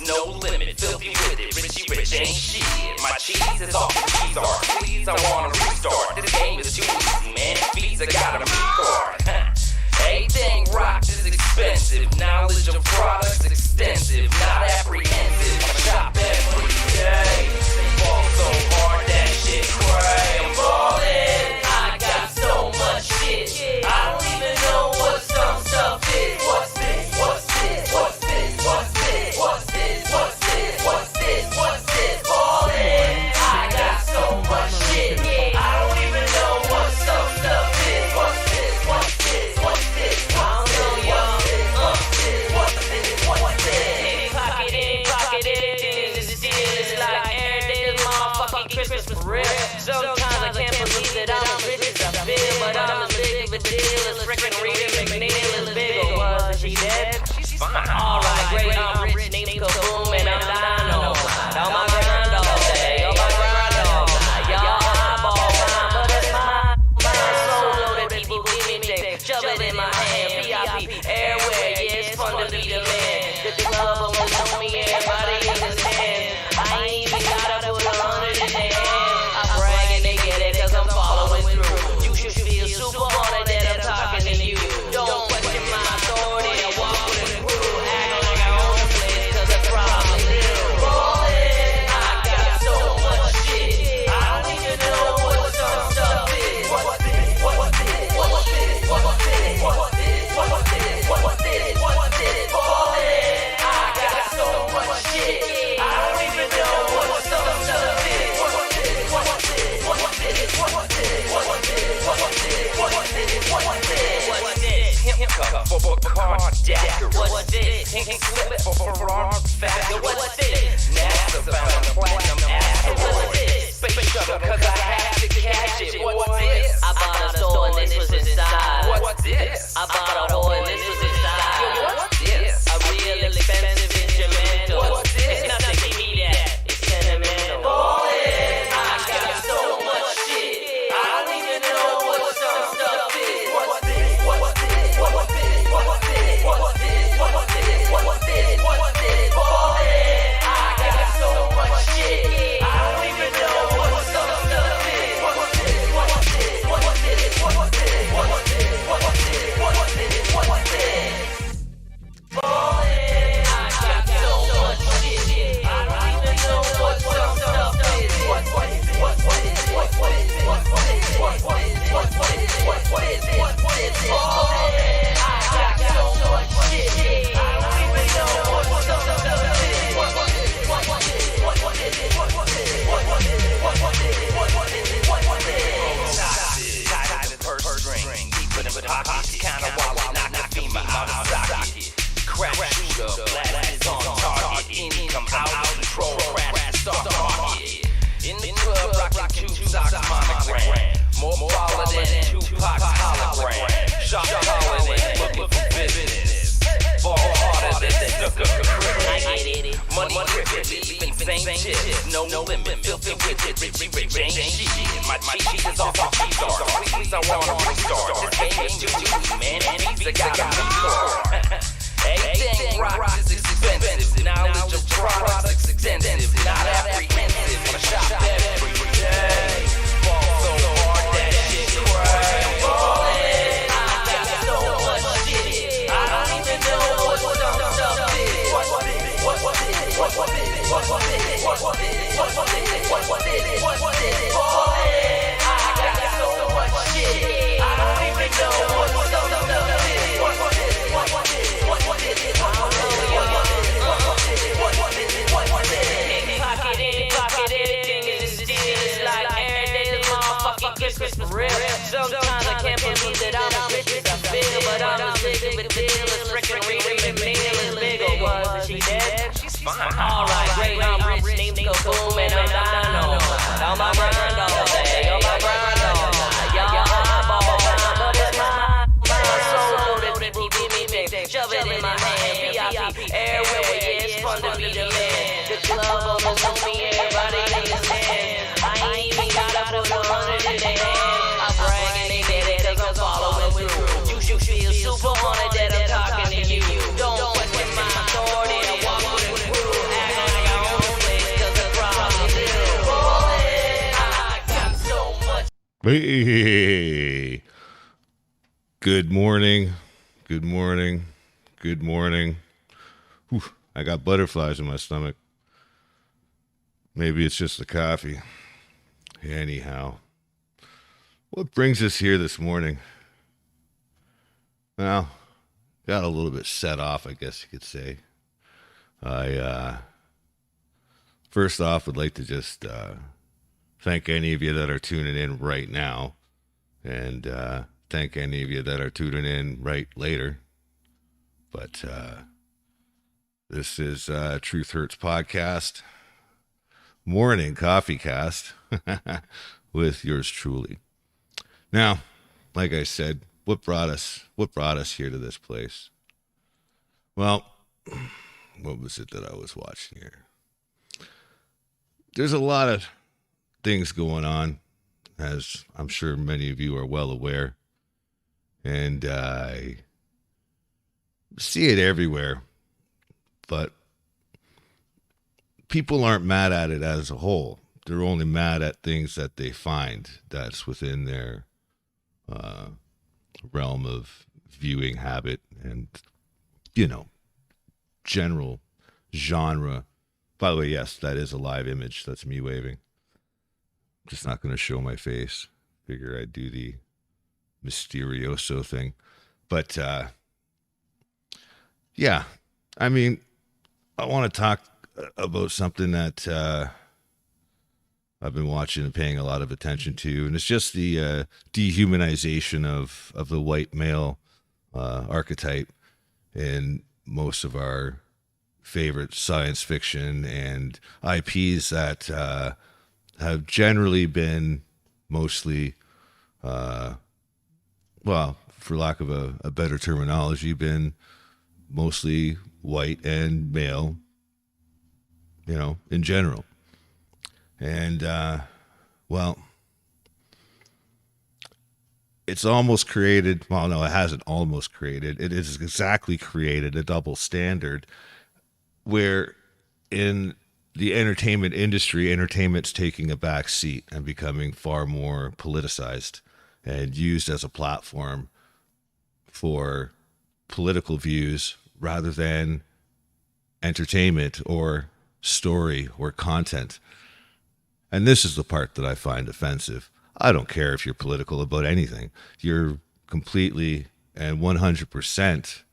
no limit, filthy with it, Richie Rich ain't shit. My cheese is off the cheese art, please, I wanna restart. This game is too easy, man, Visa got a card. Everything rocked is expensive, knowledge of products extensive, not apprehensive. I shop every day, fall so hard that shit cray. I'm ballin', I got so much shit, I don't even know what some stuff is. What's this? What's this? What's this? What's this? What's this? What's this? What's this? What's this? Ballin', I got so much shit, I don't even know what some stuff is. What's this? What's this? What's this? I don't know, y'all. What's this? What's this? Pocket it, it's like every day is motherfucking Christmas for real. Sometimes I can't believe that I'm as rich as I feel, but I'm as big of a deal as frickin' Rita McNeil is big or was. She dead? She's fine. Alright, great, I'm rich, named Kaboom, and I'm dying on my grind all day, on my grind all night. Y'all eyeball mine, but it's mine. Mine so loaded, people give me they shove it in my hand. VIP, airway, yeah, it's fun to be the man. The club almost know me, everybody understand. I ain't even gotta put 100 in their hand. I brag and they get it cause I'm following through. You should feel super honored that I'm talking to you. Don't question my authority, I walk with a crew. Act like I own the place cause I probably do. Ballin', I got so much shit, I don't even know what some stuff is. What's this? What's this? What's this? What's this? What's this? What's this? What's this? What's this? Ballin', I got so much shit, I don't even know what some stuff is. What's this? What's this? What's this? What's this? What's this? What's this? What's this? What's this? What's this? Hip cup for carjacker. What's this? Pink slip for Ferrari factor. What's this? NASA found a platinum asteroid. What's this? Space shuttle cause I have to catch it. What's this? I bought a store and this was inside. What's this? I bought a whore and this was inside. What's this? A real expensive instrumental. What's this? It's nothing, give me that. It's sentimental. Ballin', I got so much shit, I don't even know what some stuff is. What's this? What's this? What's this? What's this? What's this? What's this? What's this? What's this? Ballin', I got so much shit, I don't even know what some stuff is. What's this? What's this? What's this? What's this? What's this? What's this? What's this? What's this? Ballin', I got so much shit, I don't even know what some stuff is. What's this? What's this? What's this? What's this? What's this? What's this? What's this? What's this? Ballin', I got so much shit, I don't even know what some stuff is. What's this? What's this? What's this? What's this? What's this? What's this? What's this? What's this? Tied in the purse string, deep in the pocket, kinda wallet, knock the female out of socket. Crash shooter, blast on target, income out of control, crash stock market. In the club, rockin' Tupac's monogram, more baller than Tupac's hologram. Shot calling, looking for business, ball harder than Snooker cricket. Money cricket, even same shit, no limit, filthy with it, Rich ain't shit. My cheese is off the cheese art, please I wanna restart. This game is too easy, man, and Visa got a card. Everything rock is expensive, knowledge of products extensive, not apprehensive. I shop every day, fall so hard that shit cray. I'm ballin', I got so much shit, I don't even know what some stuff is. What's this? What's this? What's this? What's this? What's this? What's this? What's this? What's this? Ballin', I got so much shit, I don't even know what some stuff is. What's this? What's this? What's this? Pocket anything is a steal. It's like every day is motherfucking Christmas for real. Sometimes I can't believe that I'm as rich as I feel, but I'm as big of a deal as frickin' Rita McNeil is big or was. She dead? She's fine. Alright, great, I'm rich, named Kaboom, and I'm dying on my grind all day, on my grind all night. Y'all eyeball mine, but it's mine. Mine so loaded, people give me they shove it in my hand. VIP, airway, yeah, it's fun to be the man. The club almost know me, everybody understand. I ain't even gotta put 100 in their hand. I brag and they get it cause I'm following through. You should feel super honored that I'm talking to you. Don't question my authority, I walk with a crew. Hey, good morning, good morning, good morning. Whew, I got butterflies in my stomach. Maybe it's just the coffee. Anyhow, what brings us here this morning? Well, got a little bit set off, I guess you could say. I first off would like to just thank any of you that are tuning in right now, and thank any of you that are tuning in right later. But this is Truth Hurts Podcast, Morning Coffee Cast with yours truly. Now, like I said, what brought us here to this place? Well, what was it that I was watching here? There's a lot of things going on, as I'm sure many of you are well aware, and I see it everywhere, but people aren't mad at it as a whole. They're only mad at things that they find that's within their realm of viewing habit and, general genre. By the way, yes, that is a live image. That's me waving. Just not going to show my face. Figure I'd do the Mysterioso thing. But, yeah, I mean, I want to talk about something that I've been watching and paying a lot of attention to, and it's just the dehumanization of the white male archetype in most of our favorite science fiction and IPs that have generally been mostly, well, for lack of a better terminology, been mostly white and male, in general. And, well, it's almost created, well, no, it hasn't almost created. It is exactly created a double standard where in the entertainment industry, entertainment's taking a back seat and becoming far more politicized and used as a platform for political views rather than entertainment or story or content. And this is the part that I find offensive. I don't care if you're political about anything. You're completely and 100%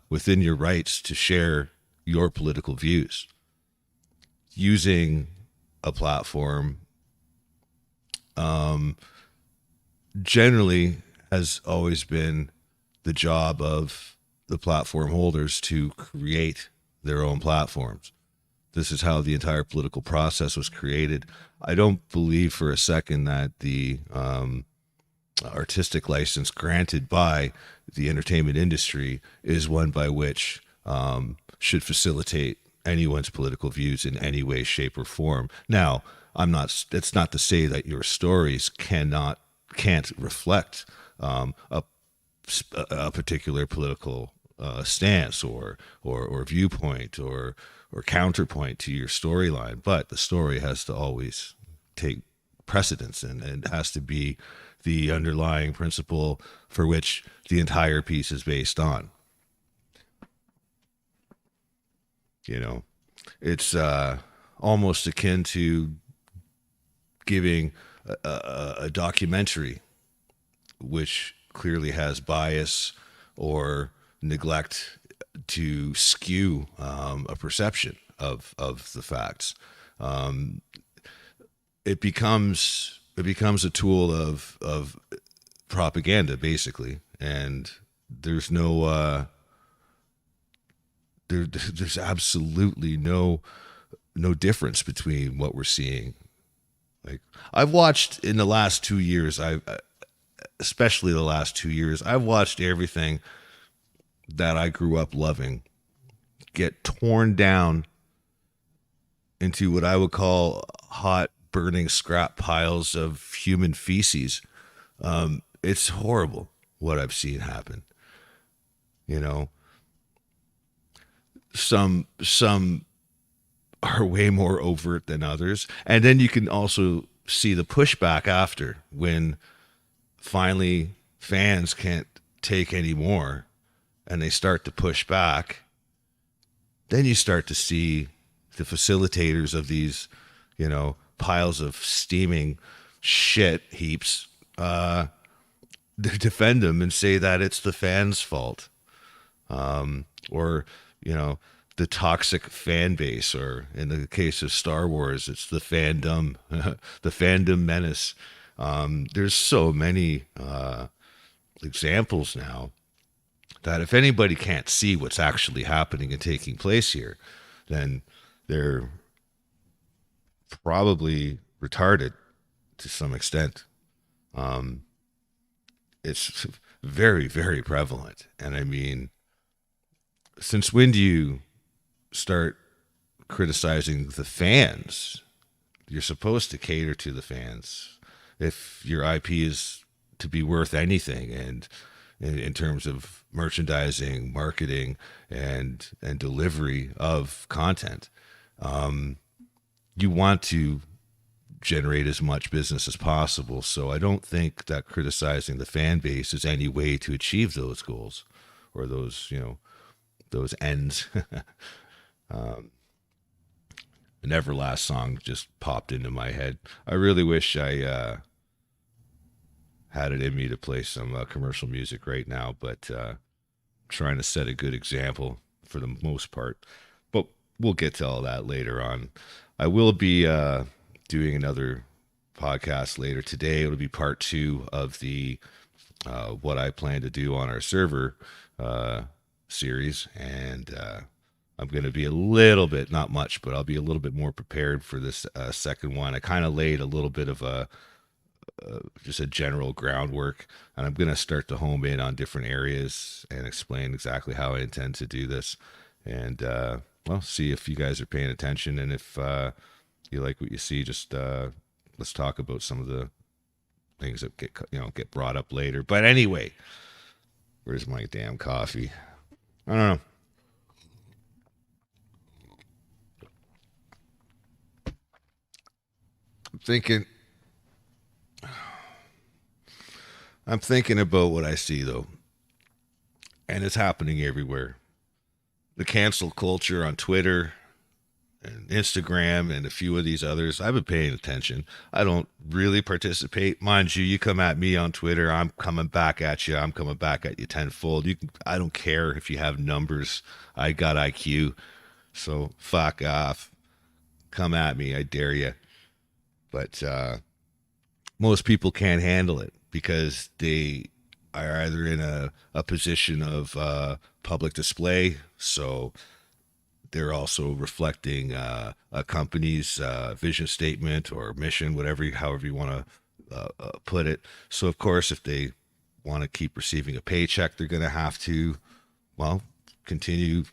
within your rights to share your political views. Using a platform generally has always been the job of the platform holders to create their own platforms. This is how the entire political process was created. I don't believe for a second that the artistic license granted by the entertainment industry is one by which should facilitate anyone's political views in any way, shape, or form. Now, it's not to say that your stories can't reflect a particular political stance or viewpoint or counterpoint to your storyline, but the story has to always take precedence and it has to be the underlying principle for which the entire piece is based on. It's almost akin to giving a documentary which clearly has bias or neglect to skew a perception of the facts. It becomes a tool of propaganda, basically, and there's no there's absolutely no difference between what we're seeing. Like, I've watched in the last 2 years, especially the last 2 years, I've watched everything that I grew up loving get torn down into what I would call hot, burning scrap piles of human feces. It's horrible what I've seen happen. Some are way more overt than others. And then you can also see the pushback after, when finally fans can't take any more and they start to push back. Then you start to see the facilitators of these, piles of steaming shit heaps, defend them and say that it's the fans' fault, or the toxic fan base, or in the case of Star Wars, it's the fandom, the fandom menace. There's so many examples now that if anybody can't see what's actually happening and taking place here, then they're probably retarded to some extent. It's very, very prevalent. And I mean, since when do you start criticizing the fans? You're supposed to cater to the fans. If your IP is to be worth anything, and in terms of merchandising, marketing, and delivery of content, you want to generate as much business as possible. So I don't think that criticizing the fan base is any way to achieve those goals or those, those ends. An Everlast song just popped into my head. I really wish I had it in me to play some commercial music right now, but trying to set a good example for the most part. But we'll get to all that later on. I will be doing another podcast later today. It'll be part 2 of the what I plan to do on our server series, and I'm going to be a little bit, not much, but I'll be a little bit more prepared for this second one. I kind of laid a little bit of just a general groundwork, and I'm going to start to home in on different areas and explain exactly how I intend to do this. And see if you guys are paying attention, and if you like what you see, just let's talk about some of the things that get brought up later. But anyway, where's my damn coffee? I don't know. I'm thinking about what I see, though, and it's happening everywhere. The cancel culture on Twitter and Instagram and a few of these others. I've been paying attention. I don't really participate. Mind you, you come at me on Twitter, I'm coming back at you. I'm coming back at you tenfold. I don't care if you have numbers. I got IQ. So fuck off. Come at me. I dare you. But most people can't handle it because they are either in a position of public display, so they're also reflecting a company's vision statement or mission, however you want to put it. So, of course, if they want to keep receiving a paycheck, they're going to have to, continue,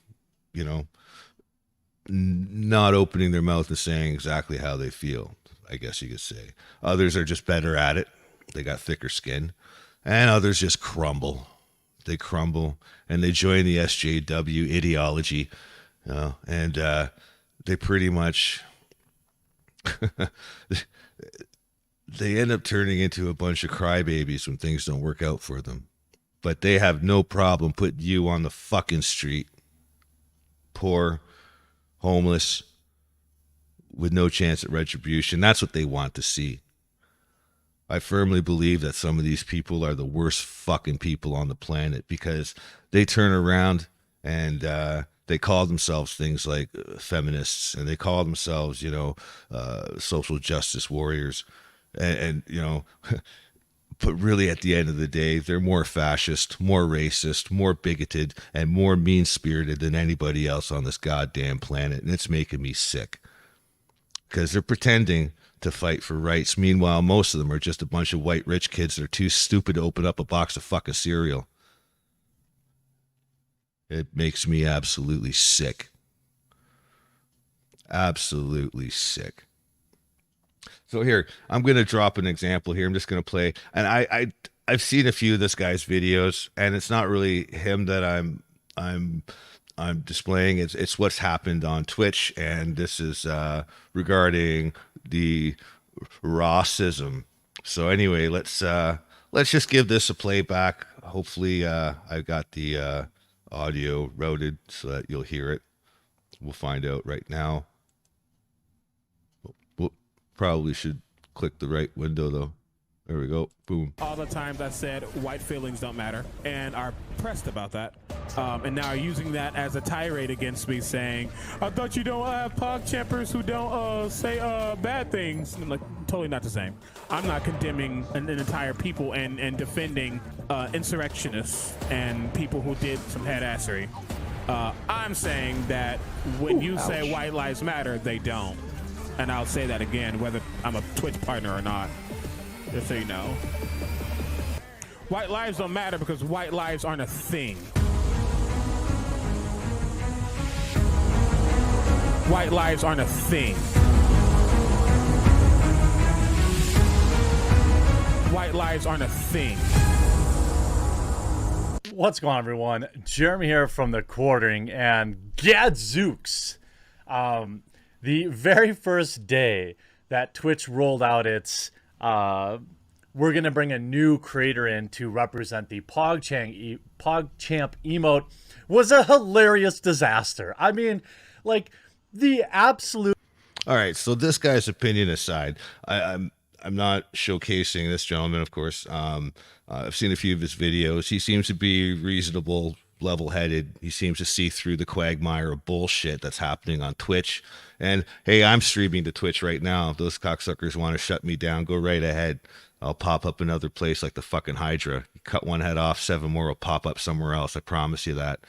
not opening their mouth and saying exactly how they feel, I guess you could say. Others are just better at it. They got thicker skin. And others just crumble. They crumble and they join the SJW ideology. And they pretty much they end up turning into a bunch of crybabies when things don't work out for them. But they have no problem putting you on the fucking street, poor, homeless, with no chance at retribution. That's what they want to see. I firmly believe that some of these people are the worst fucking people on the planet, because they turn around and they call themselves things like feminists, and they call themselves, social justice warriors. And but really at the end of the day, they're more fascist, more racist, more bigoted, and more mean-spirited than anybody else on this goddamn planet. And it's making me sick, because they're pretending to fight for rights. Meanwhile, most of them are just a bunch of white rich kids that are too stupid to open up a box of fucking cereal. It makes me absolutely sick. Absolutely sick. So here, I'm going to drop an example here. I'm just going to play. And I've seen a few of this guy's videos, and it's not really him that I'm displaying. It's what's happened on Twitch, and this is regarding the racism. So anyway, let's just give this a playback. Hopefully, I got the audio routed so that you'll hear it. We'll find out right now. We'll probably should click the right window though. There we go. Boom. All the times I said white feelings don't matter and are pressed about that. And now are using that as a tirade against me saying, I thought you don't have PogChampers who don't say bad things. And I'm like, totally not the same. I'm not condemning an entire people and defending insurrectionists and people who did some headassery. I'm saying that when you say white lives matter, they don't. And I'll say that again, whether I'm a Twitch partner or not. Just so you know. White lives don't matter because white lives aren't a thing. White lives aren't a thing. White lives aren't a thing. What's going on, everyone? Jeremy here from The Quartering, and gadzooks. The very first day that Twitch rolled out its we're going to bring a new creator in to represent the PogChamp emote was a hilarious disaster. I mean, like, the absolute... All right, so this guy's opinion aside, I'm not showcasing this gentleman, of course. I've seen a few of his videos. He seems to be reasonable, level-headed. He seems to see through the quagmire of bullshit that's happening on Twitch. And, hey, I'm streaming to Twitch right now. If those cocksuckers want to shut me down, go right ahead. I'll pop up another place like the fucking Hydra. You cut one head off, 7 more will pop up somewhere else. I promise you that.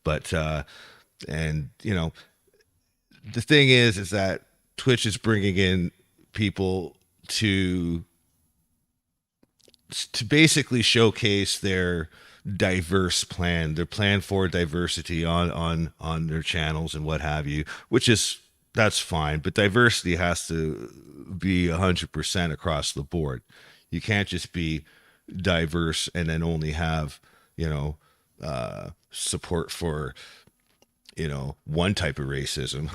But, and, you know, the thing is that Twitch is bringing in people to basically showcase their diverse plan, their plan for diversity on their channels and what have you, that's fine, but diversity has to be 100% across the board. You can't just be diverse and then only have, you know, support for, you know, one type of racism.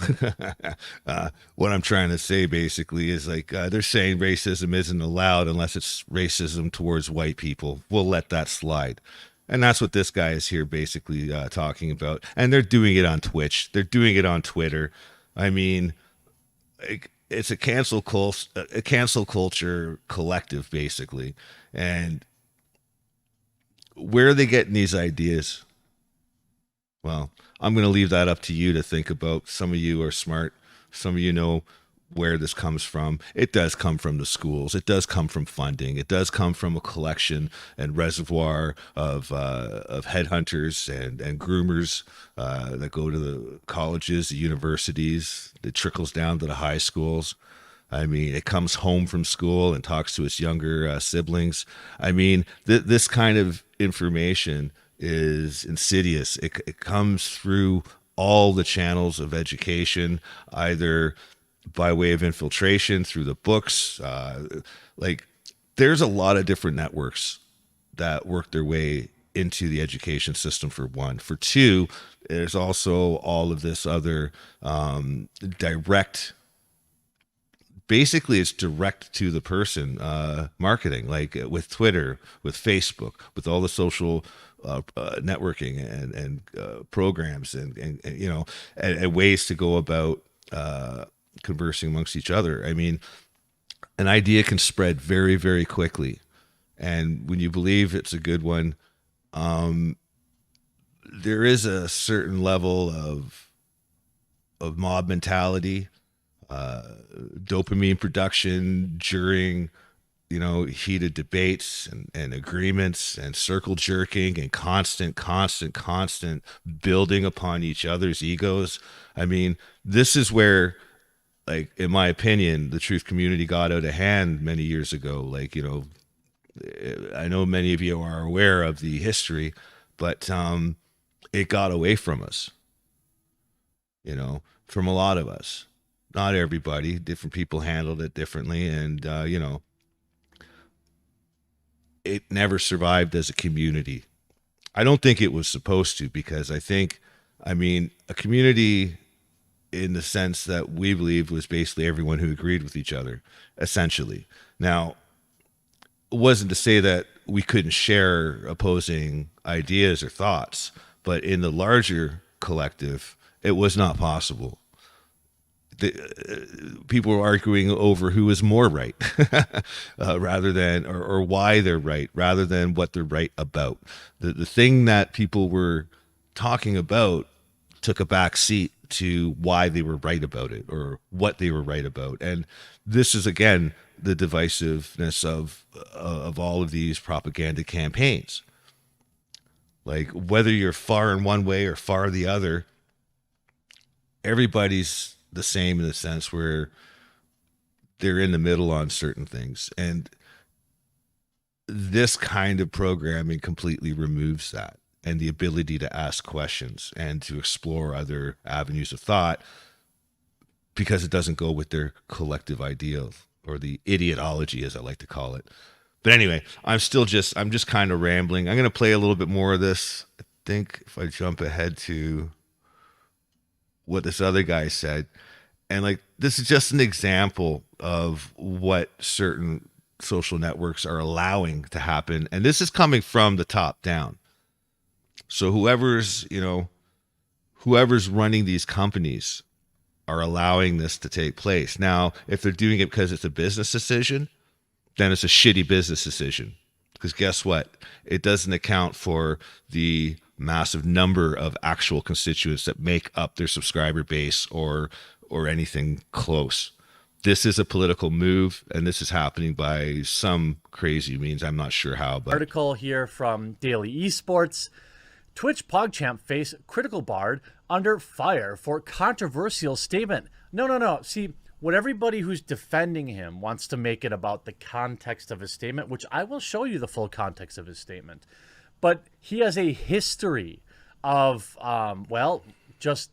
What I'm trying to say basically is like, they're saying racism isn't allowed unless it's racism towards white people. We'll let that slide. And that's what this guy is here basically talking about. And they're doing it on Twitch. They're doing it on Twitter. I mean, it's a cancel culture collective, basically. And where are they getting these ideas? Well, I'm going to leave that up to you to think about. Some of you are smart. Some of you know where this comes from. It does come from the schools. It does come from funding. It does come from a collection and reservoir of headhunters and groomers that go to the colleges, the universities. It trickles down to the high schools. I mean, it comes home from school and talks to its younger siblings. I mean, this kind of information is insidious. It comes through all the channels of education, either by way of infiltration through the books. Like, there's a lot of different networks that work their way into the education system, for one. For two, there's also all of this other direct, basically it's direct to the person marketing, like with Twitter, with Facebook, with all the social networking and programs and you know, and ways to go about conversing amongst each other. I mean, an idea can spread very, very quickly. And when you believe it's a good one, there is a certain level of mob mentality, dopamine production during, you know, heated debates and agreements and circle jerking and constant building upon each other's egos. I mean, this is where, like, in my opinion, the truth community got out of hand many years ago. Like, you know, I know many of you are aware of the history, but it got away from us, you know, from a lot of us. Not everybody. Different people handled it differently. And, you know, it never survived as a community. I don't think it was supposed to, because I think, I mean, a community in the sense that we believed was basically everyone who agreed with each other, essentially. Now, it wasn't to say that we couldn't share opposing ideas or thoughts, but in the larger collective, it was not possible. People were arguing over who is more right rather than, or why they're right, rather than what they're right about. The thing that people were talking about took a back seat to why they were right about it or what they were right about. And this is, again, the divisiveness of all of these propaganda campaigns. Like, whether you're far in one way or far the other, everybody's the same in the sense where they're in the middle on certain things. And this kind of programming completely removes that and the ability to ask questions and to explore other avenues of thought, because it doesn't go with their collective ideal, or the idiotology, as I like to call it. But anyway, I'm just kind of rambling. I'm going to play a little bit more of this. I think if I jump ahead to what this other guy said, and like, this is just an example of what certain social networks are allowing to happen. And this is coming from the top down. So whoever's running these companies are allowing this to take place. Now, if they're doing it because it's a business decision, then it's a shitty business decision. Because guess what? It doesn't account for the massive number of actual constituents that make up their subscriber base or anything close. This is a political move, and this is happening by some crazy means. I'm not sure how, but Article here from Daily Esports. Twitch PogChamp face Critical Bard under fire for controversial statement. No. See, what everybody who's defending him wants to make it about the context of his statement, which I will show you the full context of his statement. But he has a history of, just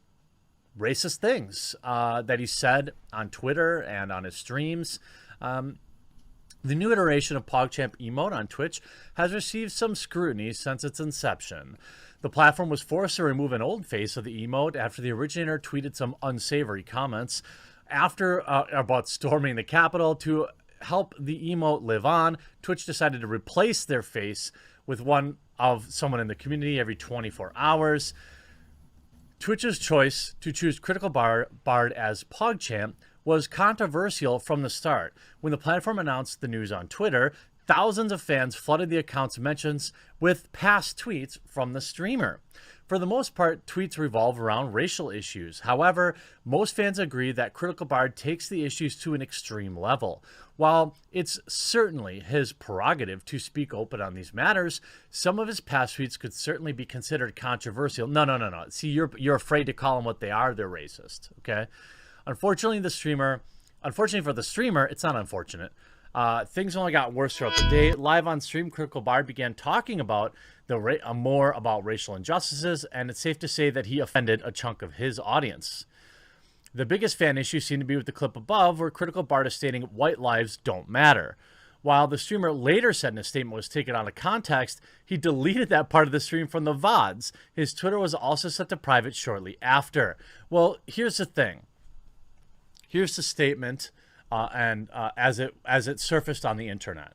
racist things that he said on Twitter and on his streams. The new iteration of PogChamp emote on Twitch has received some scrutiny since its inception. The platform was forced to remove an old face of the emote after the originator tweeted some unsavory comments about storming the Capitol. To help the emote live on, Twitch decided to replace their face with one of someone in the community every 24 hours. Twitch's choice to choose Critical Bard as PogChamp was controversial from the start. When the platform announced the news on Twitter, thousands of fans flooded the account's mentions with past tweets from the streamer. For the most part, tweets revolve around racial issues. However, most fans agree that Critical Bard takes the issues to an extreme level. While it's certainly his prerogative to speak open on these matters, some of his past tweets could certainly be considered controversial. No. See, you're afraid to call them what they are. They're racist, okay? Unfortunately for the streamer, it's not unfortunate. Things only got worse throughout the day. Live on stream, Critical Bard began talking about more about racial injustices, and it's safe to say that he offended a chunk of his audience. The biggest fan issue seemed to be with the clip above, where Critical Bard is stating white lives don't matter. While the streamer later said in a statement was taken out of context, he deleted that part of the stream from the VODs. His Twitter was also set to private shortly after. Well, here's the thing. Here's the statement, as it surfaced on the internet.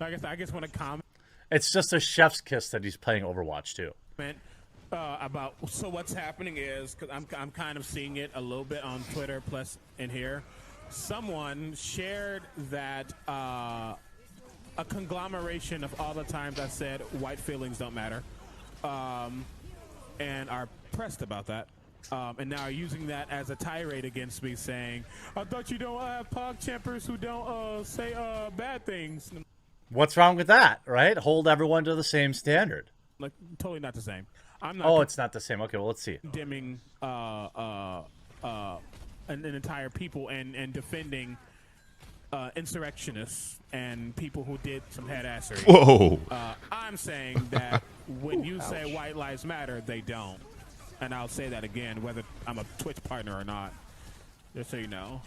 I guess when a comment It's just a chef's kiss that he's playing Overwatch too. About so what's happening is, because I'm kind of seeing it a little bit on Twitter plus in here. Someone shared that a conglomeration of all the times I said white feelings don't matter, and are pressed about that. And now using that as a tirade against me, saying, I thought you don't have PogChampers who don't say bad things. What's wrong with that, right? Hold everyone to the same standard. Like, totally not the same. I'm not. Oh, it's not the same. Okay, well, let's see. Condemning an entire people and defending insurrectionists and people who did some headassery. whoa. I'm saying that when you say white lives matter, they don't. And I'll say that again, whether I'm a Twitch partner or not, just so you know.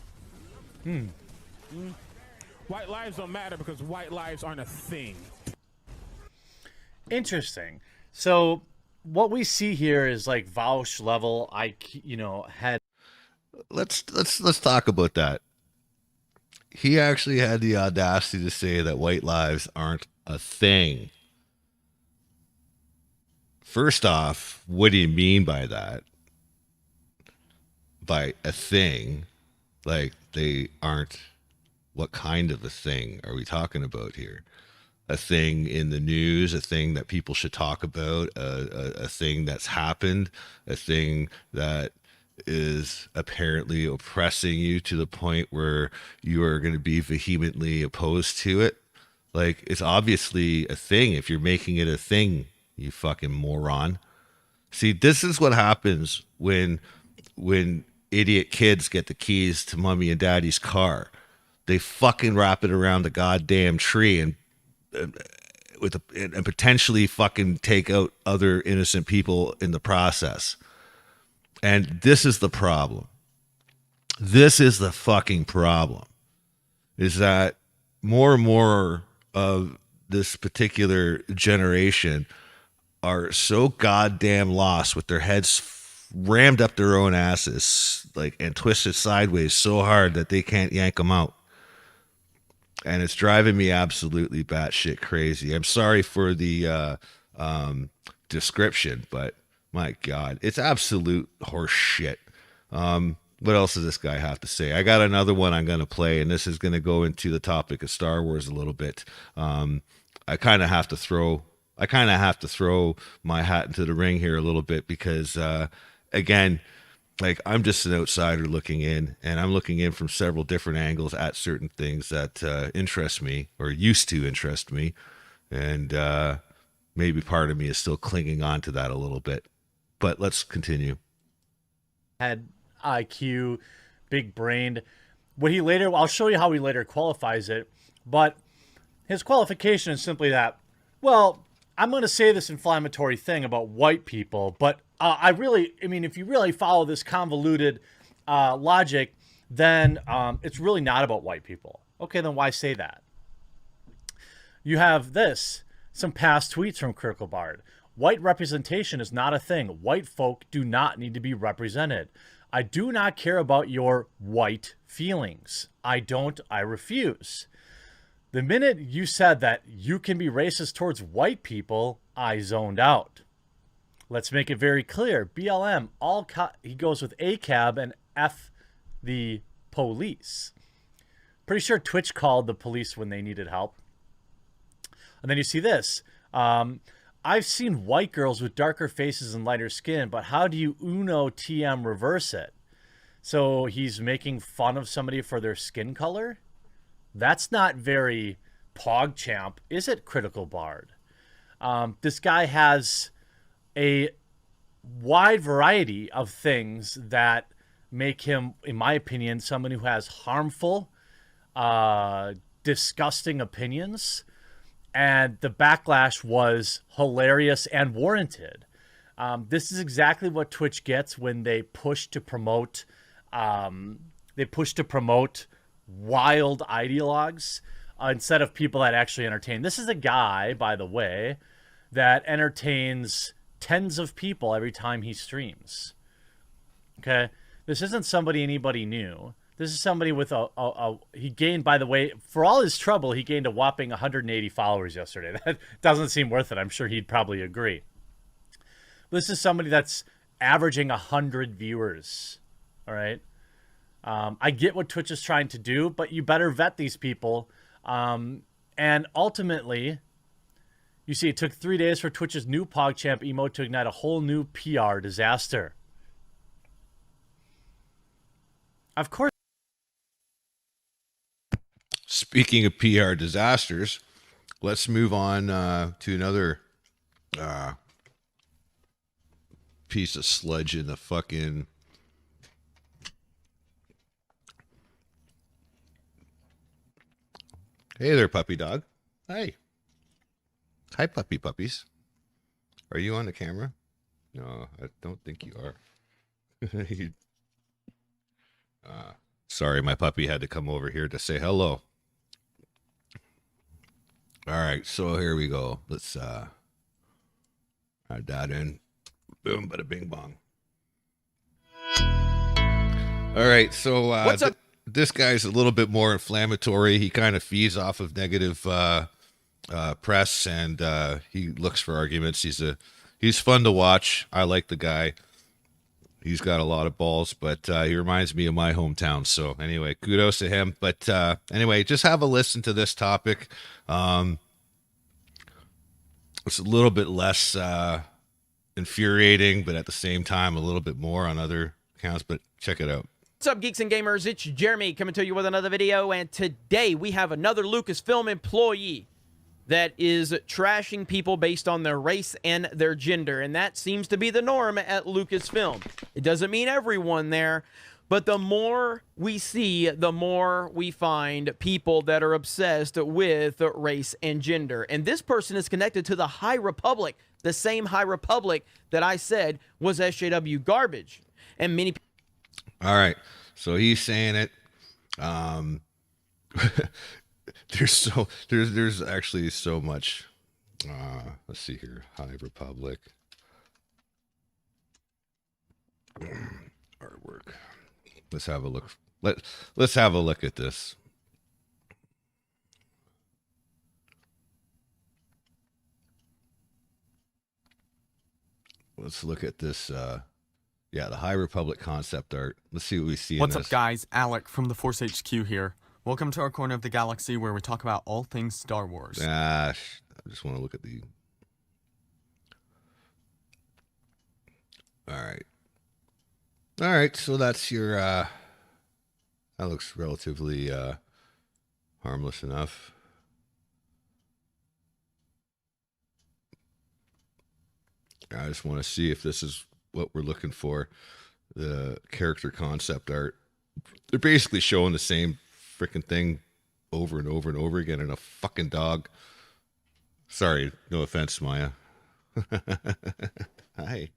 White lives don't matter because white lives aren't a thing. Interesting. So what we see here is like Vaush level, head. Let's talk about that. He actually had the audacity to say that white lives aren't a thing. First off, what do you mean by that? By a thing? Like, they aren't. What kind of a thing are we talking about here? A thing in the news, a thing that people should talk about, a thing that's happened, a thing that is apparently oppressing you to the point where you are going to be vehemently opposed to it. Like, it's obviously a thing if you're making it a thing, you fucking moron. See, this is what happens when idiot kids get the keys to mommy and daddy's car. They fucking wrap it around the goddamn tree and potentially fucking take out other innocent people in the process. And this is the problem. This is the fucking problem. Is that more and more of this particular generation are so goddamn lost with their heads rammed up their own asses, like, and twisted sideways so hard that they can't yank them out. And it's driving me absolutely batshit crazy. I'm sorry for the description, but my God, it's absolute horse shit. What else does this guy have to say? I got another one I'm going to play, and this is going to go into the topic of Star Wars a little bit. I kind of have to throw my hat into the ring here a little bit because, again, like, I'm just an outsider looking in, and I'm looking in from several different angles at certain things that interest me or used to interest me. And maybe part of me is still clinging on to that a little bit. But let's continue. Had IQ, big brained. I'll show you how he later qualifies it. But his qualification is simply that, well, I'm going to say this inflammatory thing about white people, but if you really follow this convoluted logic, then it's really not about white people. Okay, then why say that? You have some past tweets from Kierkegaard. White representation is not a thing. White folk do not need to be represented. I do not care about your white feelings. I refuse. The minute you said that you can be racist towards white people, I zoned out. Let's make it very clear. BLM, he goes with ACAB and F the police. Pretty sure Twitch called the police when they needed help. And then you see this. I've seen white girls with darker faces and lighter skin, but how do you Uno TM reverse it? So he's making fun of somebody for their skin color? That's not very PogChamp, is it, Critical Bard? This guy has a wide variety of things that make him, in my opinion, someone who has harmful, disgusting opinions. And the backlash was hilarious and warranted. This is exactly what Twitch gets when they push to promote wild ideologues instead of people that actually entertain. This is a guy, by the way, that entertains tens of people every time he streams. Okay? This isn't somebody anybody knew. This is somebody with he gained, by the way, for all his trouble, he gained a whopping 180 followers yesterday. That doesn't seem worth it. I'm sure he'd probably agree. This is somebody that's averaging 100 viewers. All right? I get what Twitch is trying to do, but you better vet these people. And ultimately, you see, it took 3 days for Twitch's new PogChamp emote to ignite a whole new PR disaster. Of course. Speaking of PR disasters, let's move on to another piece of sludge in the fucking... Hey there, puppy dog. Hi. Hi, puppies. Are you on the camera? No, I don't think you are. Sorry, my puppy had to come over here to say hello. All right, so here we go. Let's add that in. Boom, bada bing bong. All right, so What's up? This guy's a little bit more inflammatory. He kind of feeds off of negative press, and he looks for arguments. He's fun to watch. I like the guy. He's got a lot of balls, but he reminds me of my hometown. So anyway, kudos to him. But anyway, just have a listen to this topic. It's a little bit less infuriating, but at the same time, a little bit more on other accounts. But check it out. What's up, geeks and gamers? It's Jeremy coming to you with another video, and today we have another Lucasfilm employee that is trashing people based on their race and their gender, and that seems to be the norm at Lucasfilm. It doesn't mean everyone there, but the more we see, the more we find people that are obsessed with race and gender. And this person is connected to the High Republic, the same High Republic that I said was SJW garbage. And many people... All right, so he's saying it. There's actually so much. Let's see here, High Republic artwork. Let's have a look. Let's have a look at this. Let's look at this. Yeah, the High Republic concept art. Let's see what we see. What's in up, this. guys? Alec from the Force HQ here. Welcome to our corner of the galaxy where we talk about all things Star Wars. I just want to look at the... All right, so that's your... that looks relatively harmless enough. I just want to see if this is what we're looking for. The character concept art. They're basically showing the same freaking thing over and over and over again in a fucking dog. Sorry, no offense, Maya. Hi.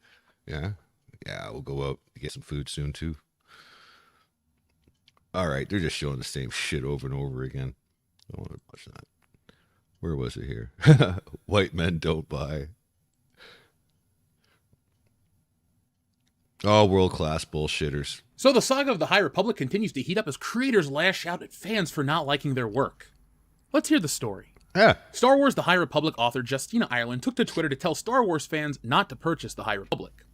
Yeah, we'll go out and get some food soon too. All right, they're just showing the same shit over and over again. I want to watch that. Where was it here? White men don't buy. Oh, world-class bullshitters. So the saga of the High Republic continues to heat up as creators lash out at fans for not liking their work. Let's hear the story. Yeah. Star Wars The High Republic author Justina Ireland took to Twitter to tell Star Wars fans not to purchase The High Republic.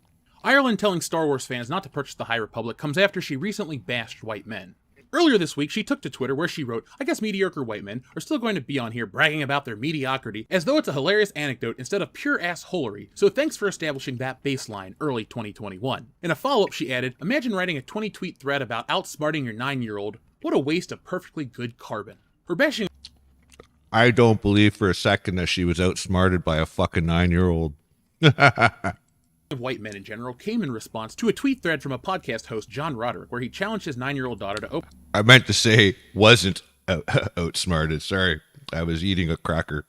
Ireland telling Star Wars fans not to purchase The High Republic comes after she recently bashed white men. Earlier this week, she took to Twitter where she wrote, "I guess mediocre white men are still going to be on here bragging about their mediocrity as though it's a hilarious anecdote instead of pure assholery, so thanks for establishing that baseline early 2021. In a follow-up, she added, "Imagine writing a 20-tweet thread about outsmarting your 9-year-old. What a waste of perfectly good carbon." Her bashing I don't believe for a second that she was outsmarted by a fucking 9-year-old. of white men in general came in response to a tweet thread from a podcast host, John Roderick, where he challenged his 9-year-old daughter to open I meant to say wasn't outsmarted. Sorry, I was eating a cracker.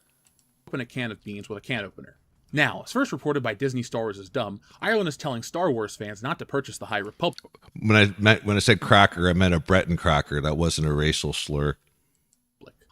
a can of beans with a can opener. Now, as first reported by Disney Star Wars is Dumb, Ireland is telling Star Wars fans not to purchase the High Republic. When I said cracker, I meant a Breton cracker. That wasn't a racial slur.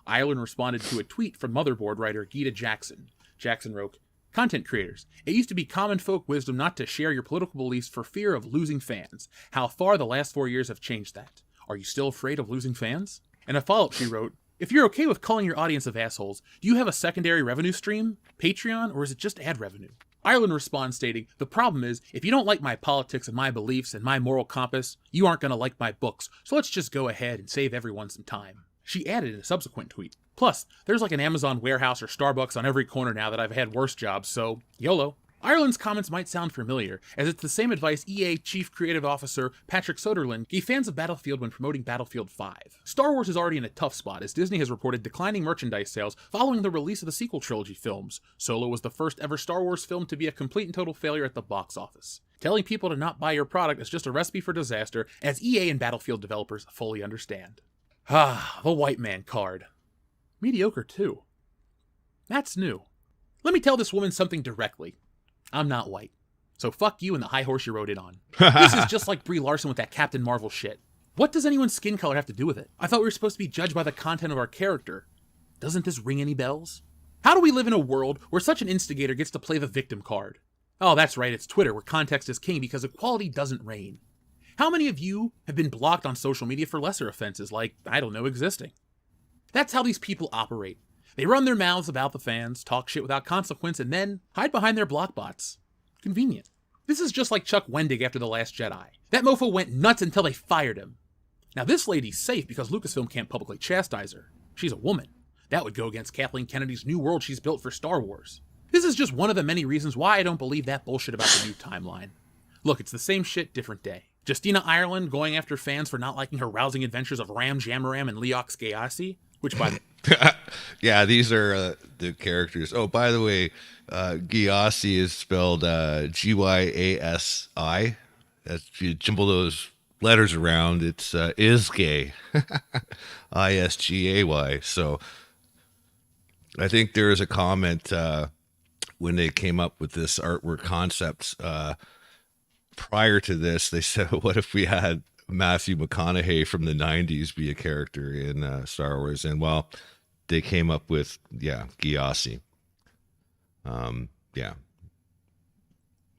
Ireland responded to a tweet from Motherboard writer Gita Jackson. Jackson wrote, "Content creators, it used to be common folk wisdom not to share your political beliefs for fear of losing fans. How far the last 4 years have changed that. Are you still afraid of losing fans?" In a follow-up, she wrote, "If you're okay with calling your audience of assholes, do you have a secondary revenue stream, Patreon, or is it just ad revenue?" Ireland responds stating, "The problem is, if you don't like my politics and my beliefs and my moral compass, you aren't going to like my books, so let's just go ahead and save everyone some time." She added in a subsequent tweet, "Plus, there's like an Amazon warehouse or Starbucks on every corner now that I've had worse jobs, so YOLO." Ireland's comments might sound familiar, as it's the same advice EA Chief Creative Officer Patrick Soderlund gave fans of Battlefield when promoting Battlefield 5. Star Wars is already in a tough spot, as Disney has reported declining merchandise sales following the release of the sequel trilogy films. Solo was the first ever Star Wars film to be a complete and total failure at the box office. Telling people to not buy your product is just a recipe for disaster, as EA and Battlefield developers fully understand. Ah, the white man card. Mediocre, too. That's new. Let me tell this woman something directly. I'm not white. So fuck you and the high horse you rode in on. This is just like Brie Larson with that Captain Marvel shit. What does anyone's skin color have to do with it? I thought we were supposed to be judged by the content of our character. Doesn't this ring any bells? How do we live in a world where such an instigator gets to play the victim card? Oh, that's right, it's Twitter, where context is king because equality doesn't reign. How many of you have been blocked on social media for lesser offenses like, I don't know, existing? That's how these people operate. They run their mouths about the fans, talk shit without consequence, and then hide behind their block bots. Convenient. This is just like Chuck Wendig after The Last Jedi. That mofo went nuts until they fired him. Now this lady's safe because Lucasfilm can't publicly chastise her. She's a woman. That would go against Kathleen Kennedy's new world she's built for Star Wars. This is just one of the many reasons why I don't believe that bullshit about the new timeline. Look, it's the same shit, different day. Justina Ireland going after fans for not liking her rousing adventures of Ram Jamaram and Leox Gayasi, which by the Yeah, these are the characters. Oh, by the way, Gyasi is spelled Gyasi. If you jumble those letters around, it's is gay. Isgay. So I think there is a comment when they came up with this artwork concepts. Prior to this, they said, what if we had Matthew McConaughey from the 90s be a character in Star Wars? And well, they came up with, Gyasi. Yeah.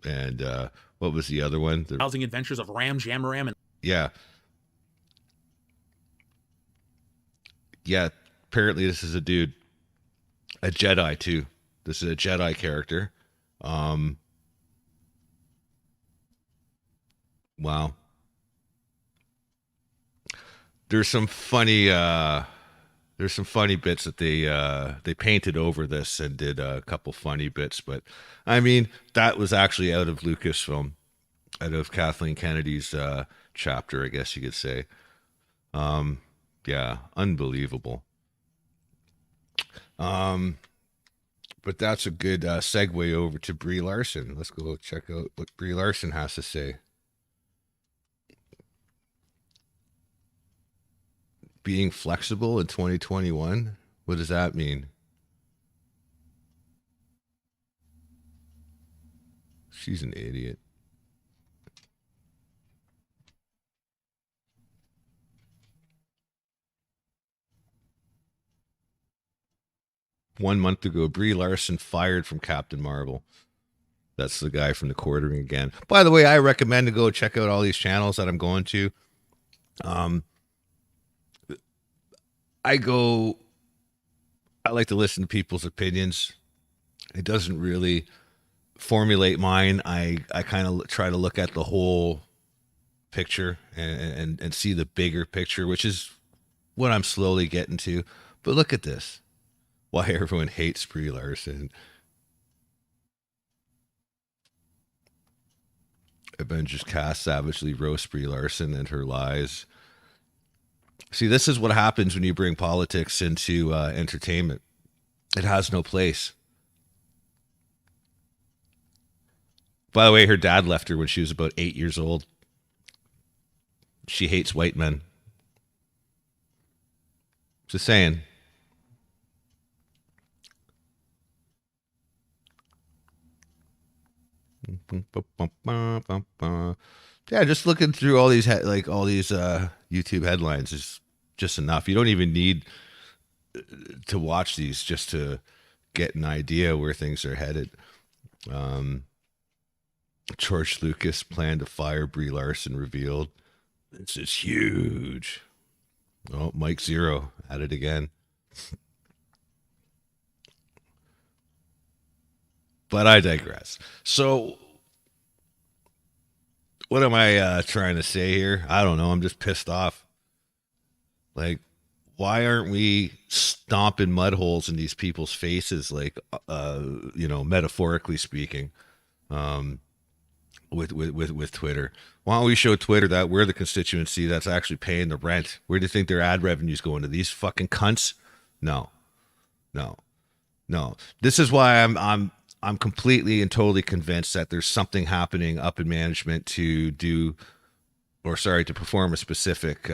And what was the other one? The rousing adventures of Ram Jamaram and yeah. Yeah, apparently this is a dude. A Jedi, too. This is a Jedi character. Wow. There's some funny bits that they painted over this and did a couple funny bits, but I mean that was actually out of Lucasfilm, out of Kathleen Kennedy's chapter, I guess you could say. Yeah, unbelievable. But that's a good segue over to Brie Larson. Let's go check out what Brie Larson has to say. Being flexible in 2021? What does that mean? She's an idiot. One month ago, Brie Larson fired from Captain Marvel. That's the guy from The Quartering again. By the way, I recommend to go check out all these channels that I'm going to. I like to listen to people's opinions. It doesn't really formulate mine. I kind of try to look at the whole picture and see the bigger picture, which is what I'm slowly getting to. But look at this. Why everyone hates Brie Larson. Avengers cast savagely roast Brie Larson and her lies. See, this is what happens when you bring politics into entertainment. It has no place. By the way, her dad left her when she was about 8 years old. She hates white men. Just saying. Yeah, just looking through all these YouTube headlines is just enough. You don't even need to watch these just to get an idea where things are headed. George Lucas planned to fire Brie Larson revealed. This is huge. Oh, Mike Zero at it again. But I digress. So, what am I trying to say here? I don't know. I'm just pissed off. Like, why aren't we stomping mud holes in these people's faces? Like, metaphorically speaking, with Twitter. Why don't we show Twitter that we're the constituency that's actually paying the rent? Where do you think their ad revenue's going to? These fucking cunts? No. This is why I'm completely and totally convinced that there's something happening up in management to perform a specific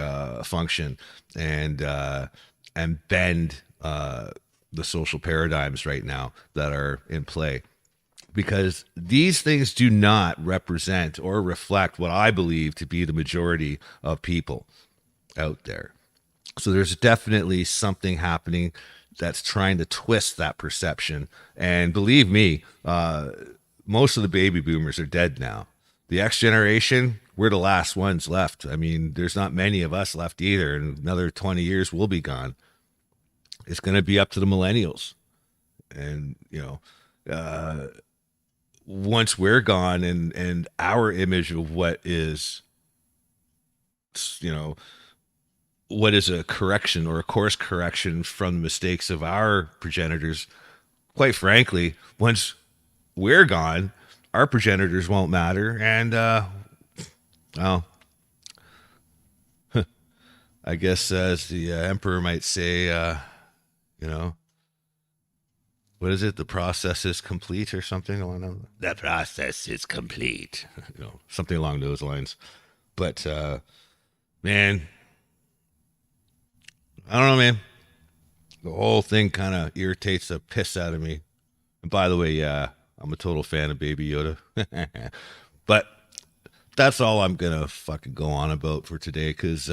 function and bend the social paradigms right now that are in play. Because these things do not represent or reflect what I believe to be the majority of people out there. So there's definitely something happening that's trying to twist that perception. And believe me, most of the baby boomers are dead now. The X generation, we're the last ones left. I mean, there's not many of us left either. In another 20 years, we'll be gone. It's going to be up to the millennials. And, once we're gone and our image of what is, what is a correction or a course correction from the mistakes of our progenitors, quite frankly, once we're gone, our progenitors won't matter. And, well, I guess as the emperor might say, what is it? The process is complete or something along those lines. The process is complete. Something along those lines. But, man, I don't know, man. The whole thing kind of irritates the piss out of me. And by the way, yeah, I'm a total fan of Baby Yoda. But that's all I'm going to fucking go on about for today because,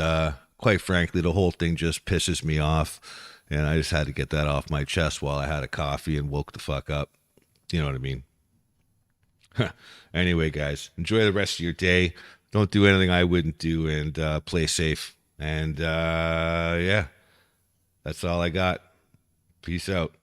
quite frankly, the whole thing just pisses me off. And I just had to get that off my chest while I had a coffee and woke the fuck up. You know what I mean? Anyway, guys, enjoy the rest of your day. Don't do anything I wouldn't do and play safe. And, yeah, that's all I got. Peace out.